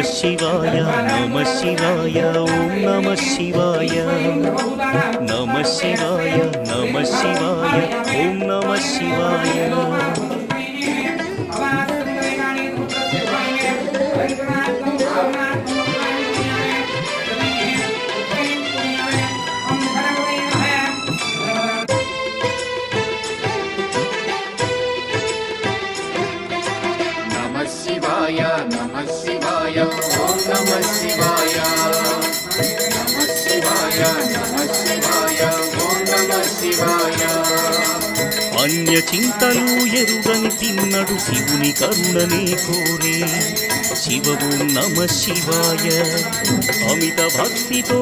శివాయ నమ శివాయ ఓం నమ శివాయ నమ శివాయ నమ శివాయ ఓం నమ శివాయ Namah Shivaya, Om Namah Shivaya, Namah Shivaya, Namah Shivaya, Om Namah Shivaya. అన్య చింతలు ఎరుగని తిన్నడు శివుని కరుణనే కోరే శివ ఓం నమ శివాయ అమిత భక్తితో